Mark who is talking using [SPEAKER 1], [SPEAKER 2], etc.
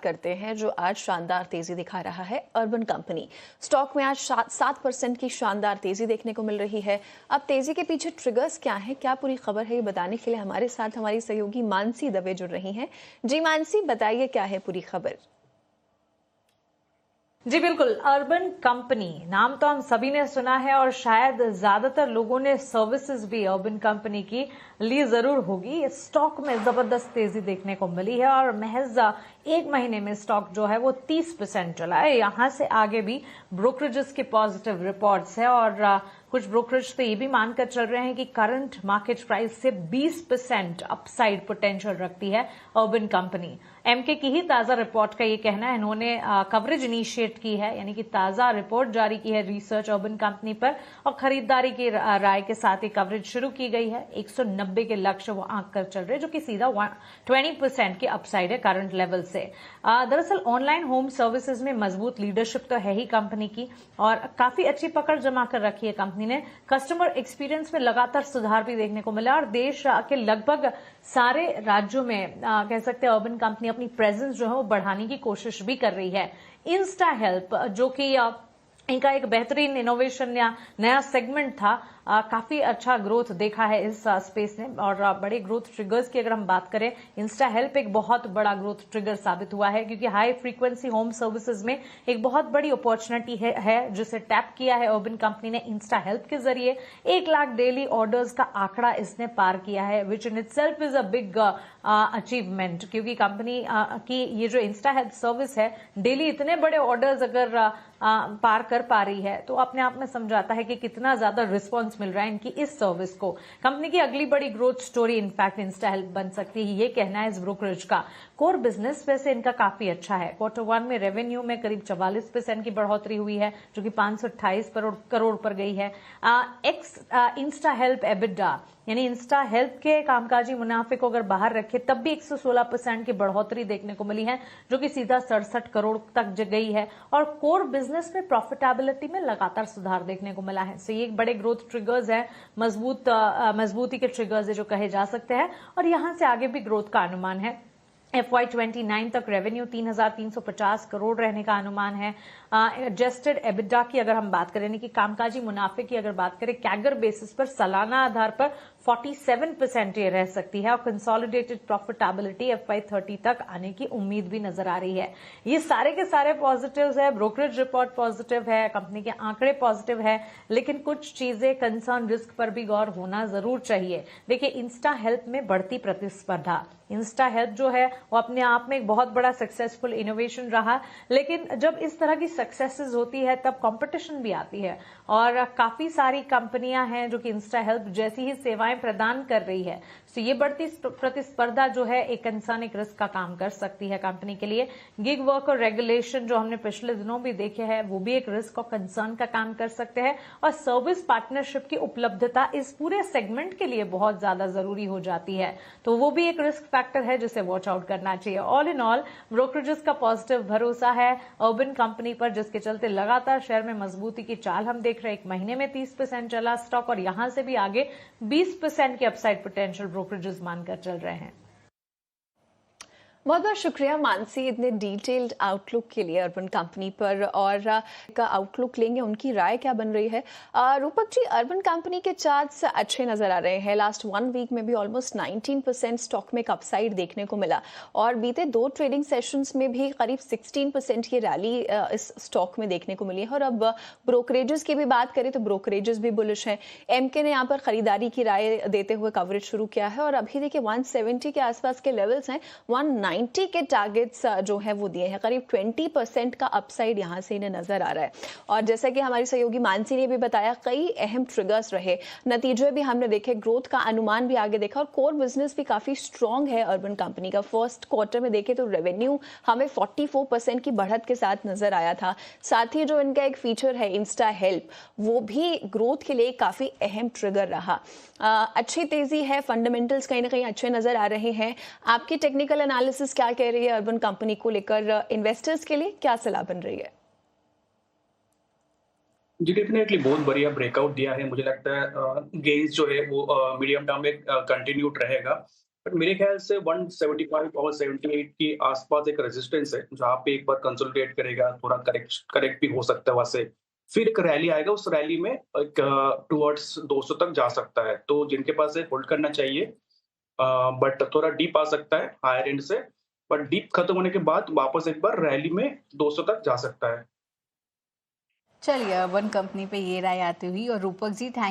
[SPEAKER 1] करते हैं जो आज शानदार तेजी दिखा रहा है अर्बन कंपनी। स्टॉक में आज 7% की शानदार तेजी देखने को मिल रही है। अब तेजी के पीछे ट्रिगर्स क्या हैं, क्या पूरी खबर है, ये बताने के लिए हमारे साथ हमारी सहयोगी मानसी दवे जुड़ रही हैं। जी मानसी, बताइए क्या है पूरी खबर।
[SPEAKER 2] जी बिल्कुल, अर्बन कंपनी नाम तो हम सभी ने सुना है और शायद ज्यादातर लोगों ने सर्विसेज भी अर्बन कंपनी की ली जरूर होगी। स्टॉक में जबरदस्त तेजी देखने को मिली है और महज एक महीने में स्टॉक जो है वो 30% चला है। यहां से आगे भी ब्रोकरेजेस के पॉजिटिव रिपोर्ट्स है और कुछ ब्रोकरेज तो ये भी मानकर चल रहे हैं कि करंट मार्केट प्राइस से 20% अपसाइड पोटेंशियल रखती है अर्बन कंपनी। एमके की ही ताजा रिपोर्ट का ये कहना है, इन्होंने कवरेज इनिशिएट की है, यानी कि ताजा रिपोर्ट जारी की है रिसर्च अर्बन कंपनी पर और खरीदारी की राय के साथ ही कवरेज शुरू की गई है। 190 के लक्ष्य वो आंक कर चल रहे हैं, जो कि सीधा 20% के अपसाइड है करंट लेवल से। दरअसल ऑनलाइन होम सर्विसेज में मजबूत लीडरशिप तो है ही कंपनी की और काफी अच्छी पकड़ जमा कर रखी है कंपनी ने। कस्टमर एक्सपीरियंस में लगातार सुधार भी देखने को मिला और देश के लगभग सारे राज्यों में कह सकते हैं अर्बन कंपनी अपनी प्रेजेंस जो है वो बढ़ाने की कोशिश भी कर रही है। इंस्टा हेल्प जो कि इनका एक बेहतरीन इनोवेशन या नया सेगमेंट था, काफी अच्छा ग्रोथ देखा है इस स्पेस ने। और बड़े ग्रोथ ट्रिगर्स की अगर हम बात करें, इंस्टा हेल्प एक बहुत बड़ा ग्रोथ ट्रिगर साबित हुआ है क्योंकि हाई फ्रीक्वेंसी होम सर्विसेज में एक बहुत बड़ी अपॉर्चुनिटी है जिसे टैप किया है अर्बन कंपनी ने। इंस्टा हेल्प के जरिए 1 लाख डेली ऑर्डर्स का आंकड़ा इसने पार किया है, which in itself is a big achievement, क्योंकि कंपनी की ये जो इंस्टा हेल्प सर्विस है डेली इतने बड़े ऑर्डर्स अगर पार कर पा रही है तो अपने आप में समझाता है कि कितना ज्यादा रिस्पॉन्स मिल रहा है इनकी इस सर्विस को। कंपनी की अगली बड़ी growth story in fact Insta help बन सकती है, ये कहना है इस ब्रोकरेज का। कोर बिजनेस वैसे इनका काफी अच्छा है। Q1 में रेवेन्यू में करीब 44% की बढ़ोतरी हुई है, जो कि 528 करोड़ पर गई है। इंस्टा हेल्प एबिडा यानी इंस्टा हेल्प के कामकाजी मुनाफे को अगर बाहर रखे तब भी 116% की बढ़ोतरी देखने को मिली है, जो कि सीधा 67 करोड़ तक गई है। और कोर बिजनेस में प्रॉफिटेबिलिटी में लगातार सुधार देखने को मिला है। सो ये बड़े ग्रोथ ट्रिगर्स है, मजबूती के ट्रिगर्स है जो कहे जा सकते हैं और यहां से आगे भी ग्रोथ का अनुमान है। FY29 तक रेवेन्यू 3,350 करोड़ रहने का अनुमान है। एडजस्टेड एबिडा की अगर हम बात करें, यानी कि कामकाजी मुनाफे की अगर बात करें, कैगर बेसिस पर सालाना आधार पर 47% ये रह सकती है और कंसोलिडेटेड प्रॉफिटेबिलिटी FY30 तक आने की उम्मीद भी नजर आ रही है। ये सारे के सारे पॉजिटिव्स है, ब्रोकरेज रिपोर्ट पॉजिटिव है, कंपनी के आंकड़े पॉजिटिव है, लेकिन कुछ चीजें कंसर्न रिस्क पर भी गौर होना जरूर चाहिए। देखिए, इंस्टा हेल्प में बढ़ती प्रतिस्पर्धा, इंस्टा हेल्प जो है वो अपने आप में एक बहुत बड़ा सक्सेसफुल इनोवेशन रहा, लेकिन जब इस तरह की सक्सेसेस होती है तब कंपटीशन भी आती है और काफी सारी कंपनियां हैं जो कि इंस्टा हेल्प जैसी ही सेवाएं प्रदान कर रही है। तो ये बढ़ती प्रतिस्पर्धा जो है एक कंसर्न, एक रिस्क का काम कर सकती है कंपनी के लिए। गिग वर्क और रेगुलेशन जो हमने पिछले दिनों भी देखे हैं वो भी एक रिस्क और कंसर्न का काम कर सकते हैं और सर्विस पार्टनरशिप की उपलब्धता इस पूरे सेगमेंट के लिए बहुत ज्यादा जरूरी हो जाती है, तो वो भी एक रिस्क फैक्टर है जिसे वॉच आउट करना चाहिए। ऑल इन ऑल ब्रोकरेजेस का पॉजिटिव भरोसा है अर्बन कंपनी पर, जिसके चलते लगातार शेयर में मजबूती की चाल हम देख रहे हैं। एक महीने में 30% चला स्टॉक और यहां से भी आगे 20% के अपसाइड पोटेंशियल ब्रोकरेजेस मानकर चल रहे हैं।
[SPEAKER 1] बहुत बहुत शुक्रिया मानसी, इतने डिटेल्ड आउटलुक के लिए अर्बन कंपनी पर, और का आउटलुक लेंगे उनकी राय क्या बन रही है। रूपक जी, अर्बन कंपनी के चार्ट्स अच्छे नजर आ रहे हैं। लास्ट 1 वीक में भी ऑलमोस्ट 19% स्टॉक में अपसाइड देखने को मिला और बीते 2 ट्रेडिंग सेशंस में भी करीब 16% की रैली इस स्टॉक में देखने को मिली है। और अब ब्रोकरेजेस की भी बात करें तो ब्रोकरेजेस भी बुलिश हैं। एमके ने यहाँ पर खरीदारी की राय देते हुए कवरेज शुरू किया है और अभी देखिए 170 के आसपास के लेवल्स हैं, 190 के टारगेट्स जो है वो दिए हैं। करीब 20% का अपसाइड यहां से इन्हें नजर आ रहा है। और जैसा कि हमारी सहयोगी मानसी ने भी बताया, कई अहम ट्रिगर्स रहे, नतीजे भी हमने देखे, ग्रोथ का अनुमान भी आगे देखा और कोर बिजनेस भी काफी स्ट्रांग है अर्बन कंपनी का। फर्स्ट क्वार्टर में देखे तो रेवेन्यू हमें 44% की बढ़त के साथ नजर आया था। साथ ही जो इनका एक फीचर है इंस्टा हेल्प, वो भी ग्रोथ के लिए काफी अहम ट्रिगर रहा। अच्छी तेजी है, फंडामेंटल्स कहीं ना कहीं अच्छे नजर आ रहे हैं। आपकी टेक्निकल एनालिसिस क्या कह रही है अर्बन कंपनी को लेकर, इन्वेस्टर्स के लिए क्या सलाह बन रही है?
[SPEAKER 3] जी डेफिनेटली बहुत बढ़िया ब्रेकआउट दिया है। मुझे लगता है गेन्स जो है वो मीडियम टर्म में कंटिन्यूड रहेगा बट मेरे ख्याल से 175 और 78 के आसपास एक रेजिस्टेंस है, जहाँ पे एक बार कंसोलिडेट करेगा, थोड़ा करेक्ट भी हो सकता है वहाँ से। फिर एक रैली आएगा, उस रैली में एक टुवर्ड्स 200 तक जा सकता है। तो जिनके पास है होल्ड करना चाहिए, बट थोड़ा डीप आ सकता है हायर एंड से, बट डीप खत्म होने के बाद वापस एक बार रैली में 200 तक जा सकता है।
[SPEAKER 4] चलिए अर्बन कंपनी पे ये राय आती हुई। और रूपक जी, थैंक